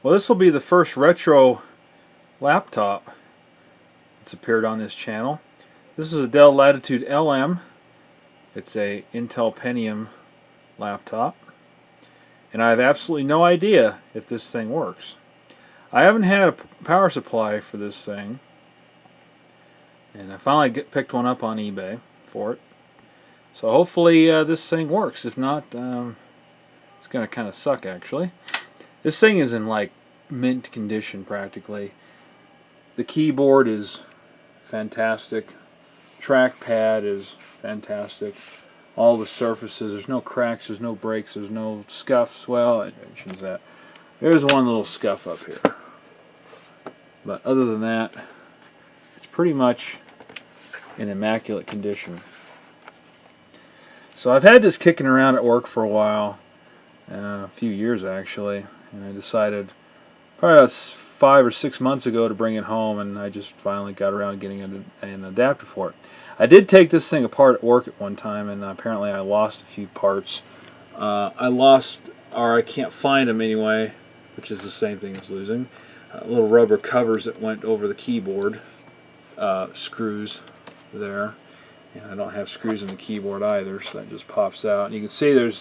Well, this will be the first retro laptop that's appeared on this channel. This is a Dell Latitude LM. It's a Intel Pentium laptop. And I have absolutely no idea if this thing works. I haven't had a power supply for this thing. And I finally picked one up on eBay for it. So hopefully this thing works. If not, it's going to kind of suck actually. This thing is in like mint condition practically. The keyboard is fantastic. Trackpad is fantastic. All the surfaces, there's no cracks, there's no breaks, there's no scuffs. Well, I mentioned that. There's one little scuff up here. But other than that, it's pretty much in immaculate condition. So I've had this kicking around at work for a while, a few years actually, and I decided probably about 5 or 6 months ago to bring it home, and I just finally got around to getting an adapter for it. I did take this thing apart at work at one time, and apparently I lost a few parts. I can't find them anyway, which is the same thing as losing. Little rubber covers that went over the keyboard, screws there. And I don't have screws in the keyboard either, so that just pops out. And you can see there's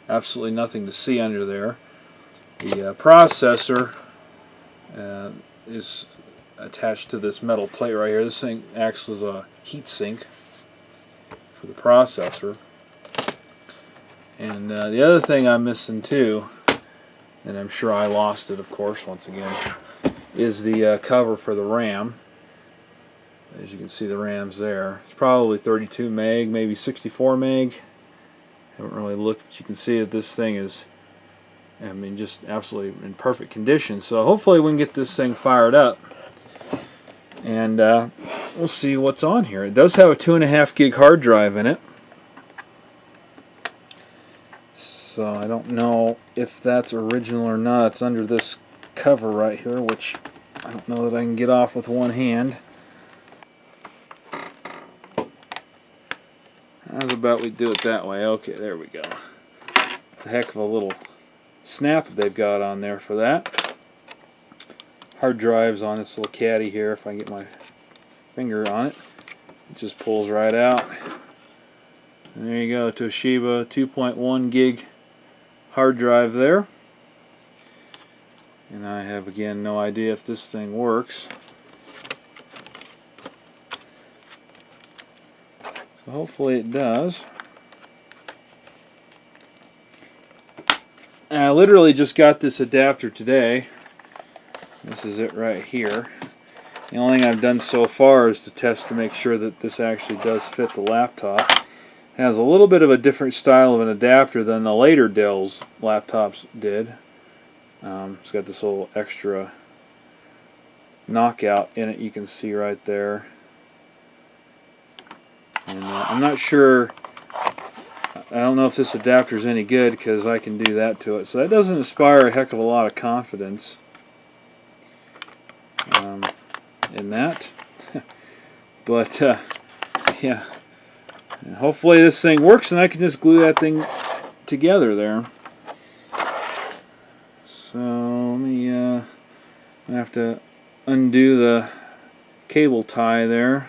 absolutely nothing to see under there. The processor is attached to this metal plate right here. This thing acts as a heat sink for the processor. And the other thing I'm missing too, and I'm sure I lost it of course once again, is the cover for the RAM. As you can see, the RAM's there. It's probably 32 meg, maybe 64 meg. Haven't really looked, but you can see that this thing is, I mean, just absolutely in perfect condition. So hopefully we can get this thing fired up, and we'll see what's on here. It does have a 2.5 gig hard drive in it. So I don't know if that's original or not. It's under this cover right here, which I don't know that I can get off with one hand. How's about we do it that way? Okay, there we go. It's a heck of a little snap they've got on there for that. Hard drive's on this little caddy here. If I can get my finger on it, it just pulls right out. And there you go, Toshiba 2.1 gig hard drive there. And I have again no idea if this thing works. So hopefully it does. And I literally just got this adapter today. This is it right here. The only thing I've done so far is to test to make sure that this actually does fit the laptop. It has a little bit of a different style of an adapter than the later Dell's laptops did. It's got this little extra knockout in it, you can see right there. And I'm not sure, I don't know if this adapter is any good because I can do that to it. So that doesn't inspire a heck of a lot of confidence in that. But yeah, hopefully this thing works and I can just glue that thing together there. So let me I have to undo the cable tie there,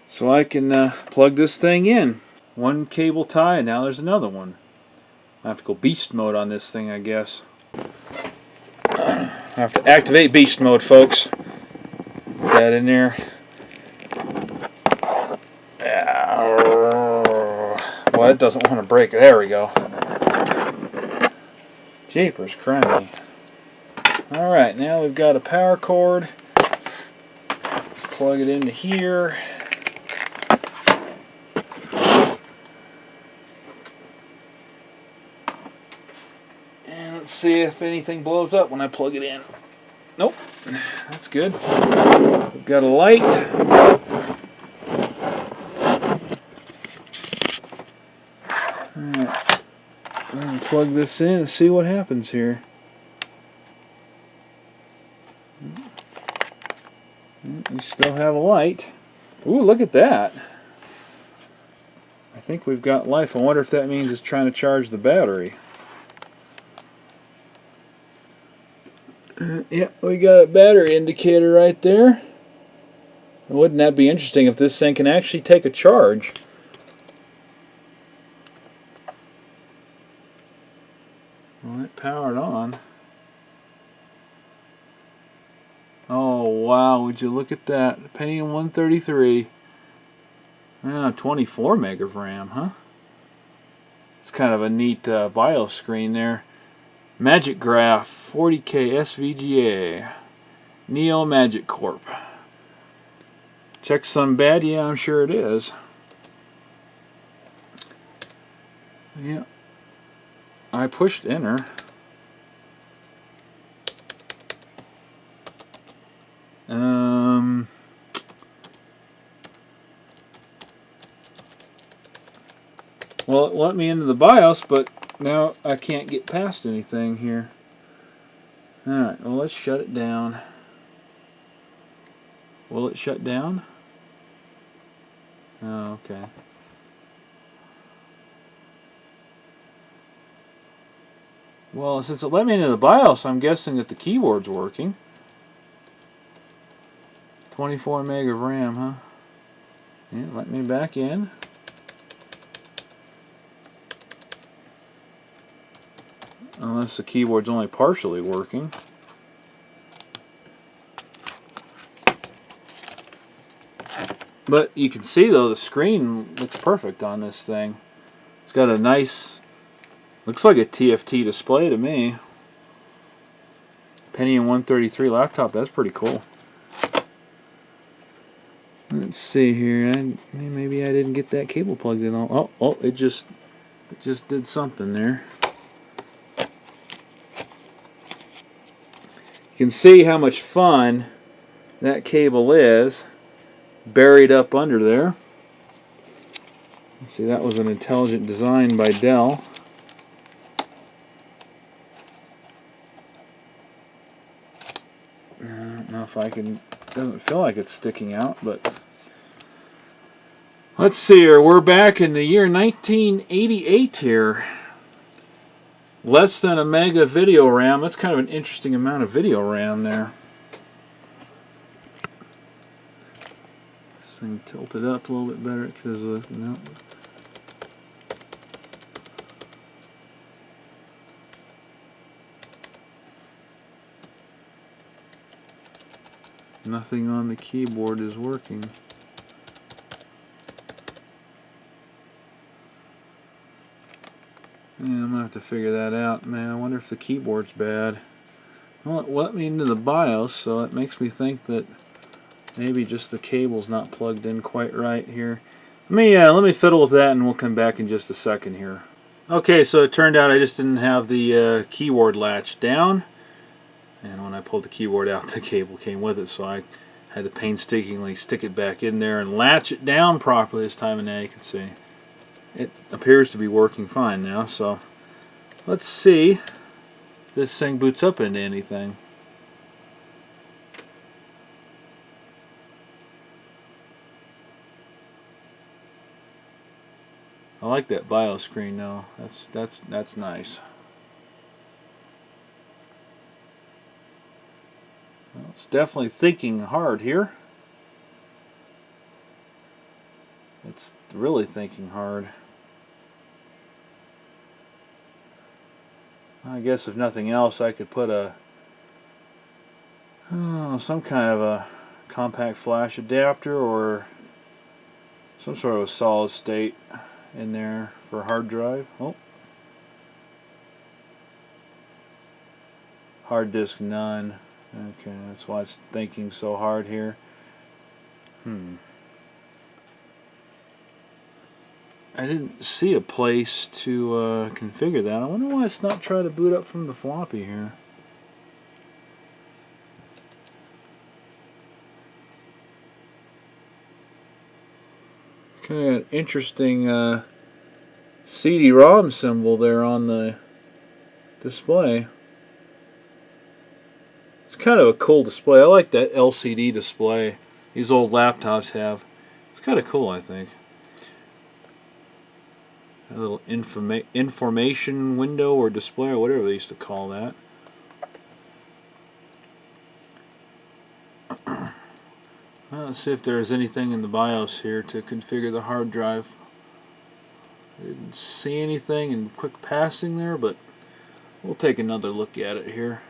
so I can plug this thing in. One cable tie, and now there's another one. I have to go beast mode on this thing, I guess. I have to activate beast mode, folks. Put that in there. Well, it doesn't want to break it. There we go. Jeepers criminy. Alright, now we've got a power cord. Let's plug it into here. Let's see if anything blows up when I plug it in. Nope, that's good. We've got a light. Alright, I'm going to plug this in and see what happens here. We still have a light. Ooh, look at that. I think we've got life. I wonder if that means it's trying to charge the battery. Yeah, we got a battery indicator right there. Wouldn't that be interesting if this thing can actually take a charge? Well, it powered on. Oh wow, would you look at that. Pentium 133. 24 meg of RAM, huh? It's kind of a neat BIOS screen there. Magic Graph 40K SVGA. Neo Magic Corp. Check some bad? Yeah, I'm sure it is. Yeah. I pushed enter. Well, it let me into the BIOS, but now I can't get past anything here. Alright, well, let's shut it down. Will it shut down? Oh, okay. Well, since it let me into the BIOS, I'm guessing that the keyboard's working. 24 meg of RAM, huh? Yeah, let me back in. Unless the keyboard's only partially working. But you can see, though, the screen looks perfect on this thing. It's got a nice, looks like a TFT display to me. Pentium 133 laptop, that's pretty cool. Let's see here. Maybe I didn't get that cable plugged in. Oh, it just did something there. You can see how much fun that cable is buried up under there. Let's see, that was an intelligent design by Dell. I don't know if I can, doesn't feel like it's sticking out, but let's see here. We're back in the year 1988 here. Less than a mega video RAM. That's kind of an interesting amount of video RAM there. This thing tilted up a little bit better because no. Nothing on the keyboard is working. Yeah, I'm gonna have to figure that out, man. I wonder if the keyboard's bad. Well, it let me into the BIOS, so it makes me think that maybe just the cable's not plugged in quite right here. Let me fiddle with that, and we'll come back in just a second here. Okay, so it turned out I just didn't have the keyboard latch down, and when I pulled the keyboard out, the cable came with it, so I had to painstakingly stick it back in there and latch it down properly this time, and now you can see it appears to be working fine now. So let's see if this thing boots up into anything. I like that BIOS screen though. That's nice. Well, it's definitely thinking hard here. It's really thinking hard. I guess if nothing else, I could put some kind of a compact flash adapter or some sort of a solid state in there for a hard drive. Oh, hard disk none. Okay, that's why it's thinking so hard here. I didn't see a place to configure that. I wonder why it's not trying to boot up from the floppy here. Kind of an interesting CD-ROM symbol there on the display. It's kind of a cool display. I like that LCD display these old laptops have. It's kind of cool, I think. A little information window or display or whatever they used to call that. Let's see if there's anything in the BIOS here to configure the hard drive. I didn't see anything in quick passing there, but we'll take another look at it here.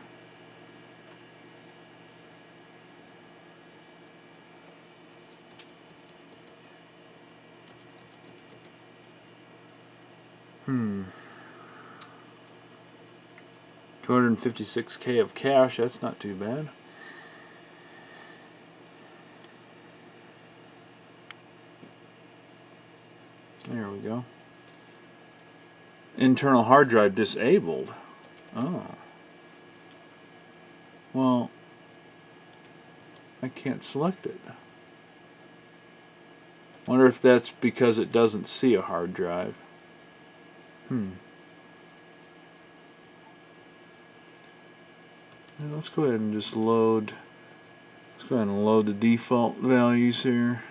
Hmm. 256K of cache, that's not too bad. There we go. Internal hard drive disabled. Oh. Well, I can't select it. Wonder if that's because it doesn't see a hard drive. Let's go ahead and just load. Let's go ahead and load the default values here.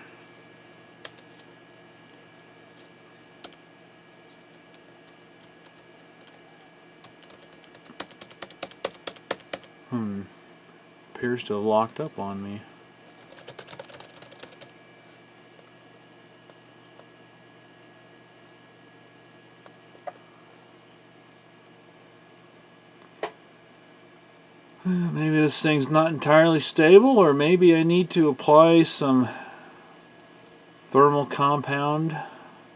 Appears to have locked up on me. Maybe this thing's not entirely stable, or maybe I need to apply some thermal compound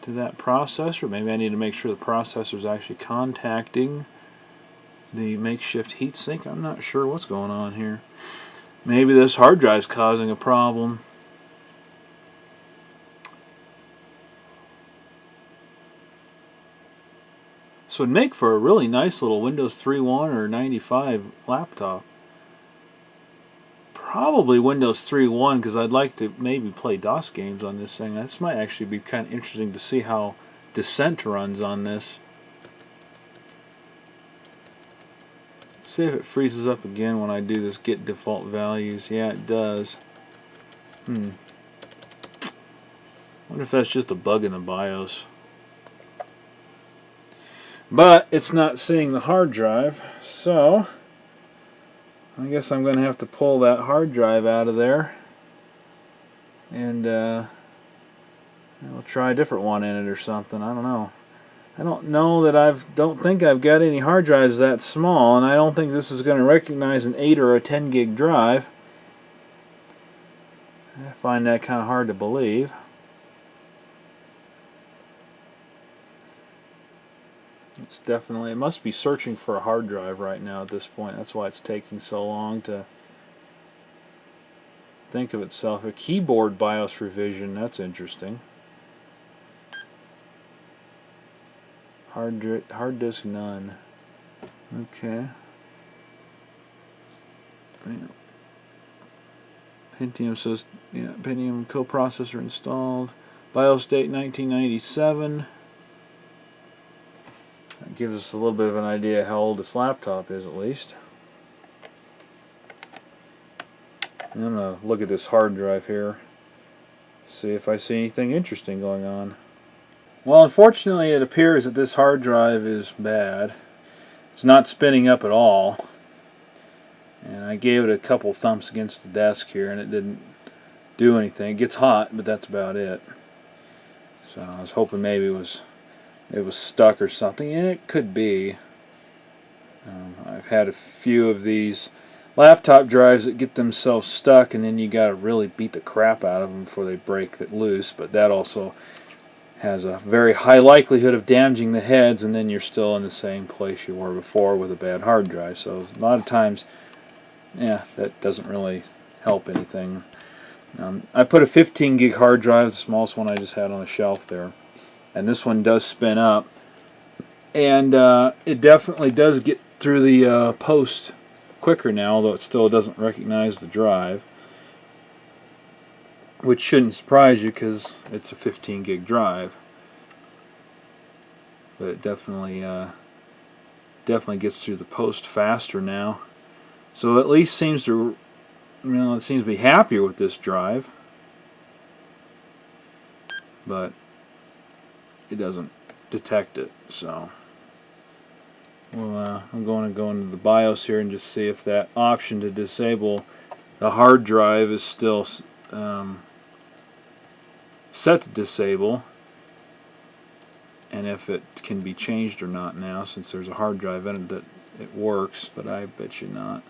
to that processor. Maybe I need to make sure the processor is actually contacting the makeshift heatsink. I'm not sure what's going on here. Maybe this hard drive's causing a problem. This would make for a really nice little Windows 3.1 or 95 laptop. Probably Windows 3.1, because I'd like to maybe play DOS games on this thing. This might actually be kind of interesting to see how Descent runs on this. Let's see if it freezes up again when I do this get default values. Yeah, it does. Wonder if that's just a bug in the BIOS. But it's not seeing the hard drive, so I guess I'm going to have to pull that hard drive out of there, and I'll try a different one in it or something. I don't know. I don't know that don't think I've got any hard drives that small, and I don't think this is going to recognize an 8 or a 10 gig drive. I find that kind of hard to believe. It's definitely, it must be searching for a hard drive right now at this point. That's why it's taking so long to think of itself. A keyboard BIOS revision, that's interesting. Hard disk none. Okay. Yeah. Pentium says, yeah, Pentium coprocessor installed. BIOS date 1997. That gives us a little bit of an idea how old this laptop is, at least. And I'm going to look at this hard drive here, see if I see anything interesting going on. Well, unfortunately, it appears that this hard drive is bad. It's not spinning up at all. And I gave it a couple thumps against the desk here, and it didn't do anything. It gets hot, but that's about it. So I was hoping maybe it was stuck or something, and it could be. I've had a few of these laptop drives that get themselves stuck, and then you got to really beat the crap out of them before they break loose. But that also has a very high likelihood of damaging the heads, and then you're still in the same place you were before with a bad hard drive. So a lot of times, yeah, that doesn't really help anything. I put a 15 gig hard drive, the smallest one I just had on the shelf there, and this one does spin up, and it definitely does get through the post quicker now, although it still doesn't recognize the drive, which shouldn't surprise you because it's a 15 gig drive. But it definitely gets through the post faster now. So at least seems to, it seems to be happier with this drive, but it doesn't detect it. So well, I'm going to go into the BIOS here and just see if that option to disable the hard drive is still set to disable, and if it can be changed or not now, since there's a hard drive in it that it works, but I bet you not.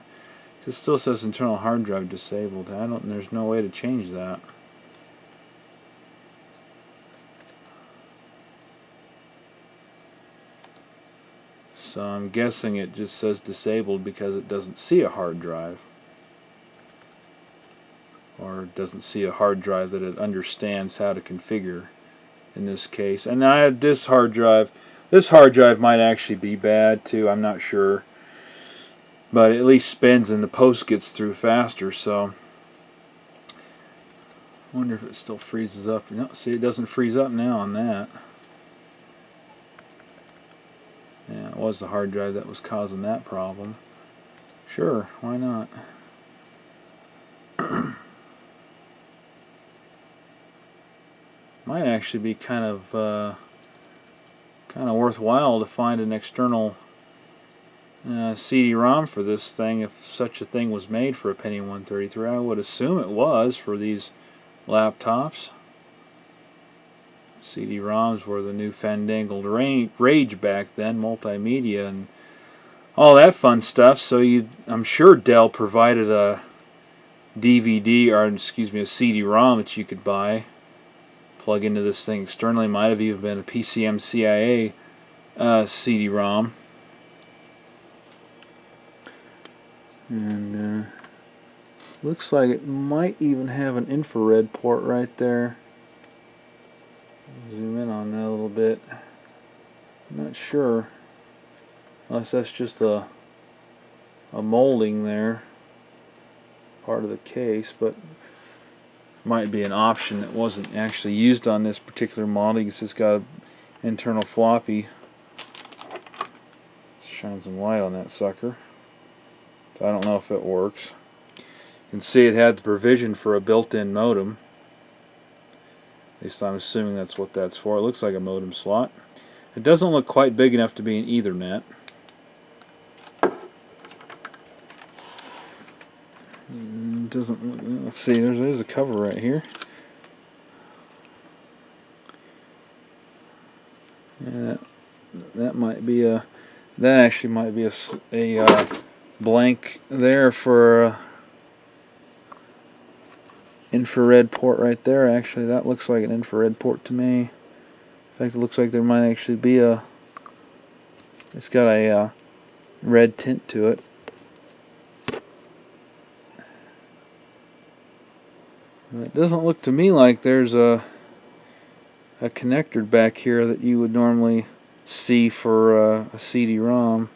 It still says internal hard drive disabled. There's no way to change that. So I'm guessing it just says disabled because it doesn't see a hard drive. Or doesn't see a hard drive that it understands how to configure in this case. And I had this hard drive. This hard drive might actually be bad too, I'm not sure. But it at least spins and the post gets through faster, so I wonder if it still freezes up. No, see, it doesn't freeze up now on that. Yeah, it was the hard drive that was causing that problem. Sure, why not? Might actually be kind of worthwhile to find an external CD-ROM for this thing, if such a thing was made for a Pentium 133. I would assume it was for these laptops. CD-ROMs were the new fandangled rage back then, multimedia and all that fun stuff. So I'm sure Dell provided a DVD, or excuse me, a CD-ROM that you could buy, plug into this thing externally. Might have even been a PCM-CIA CD-ROM. And looks like it might even have an infrared port right there. Zoom in on that a little bit. I'm not sure, unless that's just a molding there, part of the case, but might be an option that wasn't actually used on this particular model because it's got an internal floppy. Let's shine some light on that sucker. I don't know if it works. You can see it had the provision for a built-in modem. At least I'm assuming that's what that's for. It looks like a modem slot. It doesn't look quite big enough to be an Ethernet. It doesn't look, let's see, there's a cover right here. Yeah, that might be a, that actually might be a blank there for infrared port right there. Actually, that looks like an infrared port to me. In fact, it looks like there might actually be it's got a red tint to it. It doesn't look to me like there's a connector back here that you would normally see for a CD-ROM.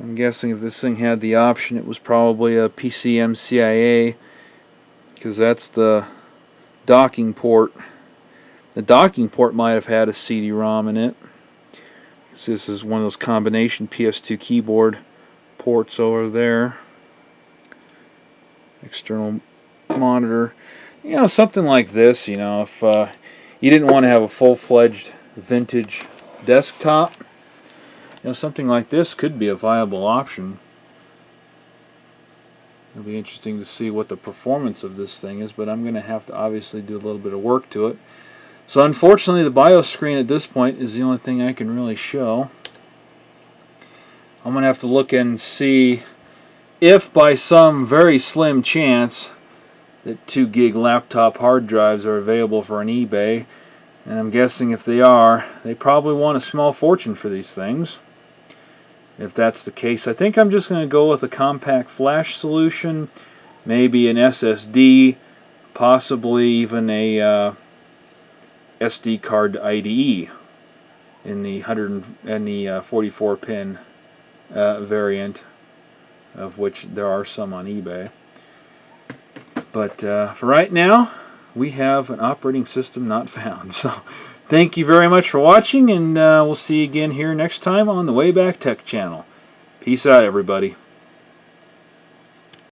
I'm guessing if this thing had the option, it was probably a PCM-CIA, because that's the docking port. The docking port might have had a CD-ROM in it. So this is one of those combination PS2 keyboard ports over there. External monitor. You know, something like this, you know, if you didn't want to have a full-fledged vintage desktop, you know, something like this could be a viable option. It'll be interesting to see what the performance of this thing is, but I'm going to have to obviously do a little bit of work to it. So unfortunately, the BIOS screen at this point is the only thing I can really show. I'm going to have to look and see if by some very slim chance that 2 gig laptop hard drives are available for an eBay. And I'm guessing if they are, they probably want a small fortune for these things. If that's the case, I think I'm just going to go with a compact flash solution, maybe an SSD, possibly even a SD card IDE in the 44 pin variant, of which there are some on eBay. But for right now, we have an operating system not found. So thank you very much for watching, and we'll see you again here next time on the Wayback Tech channel. Peace out, everybody.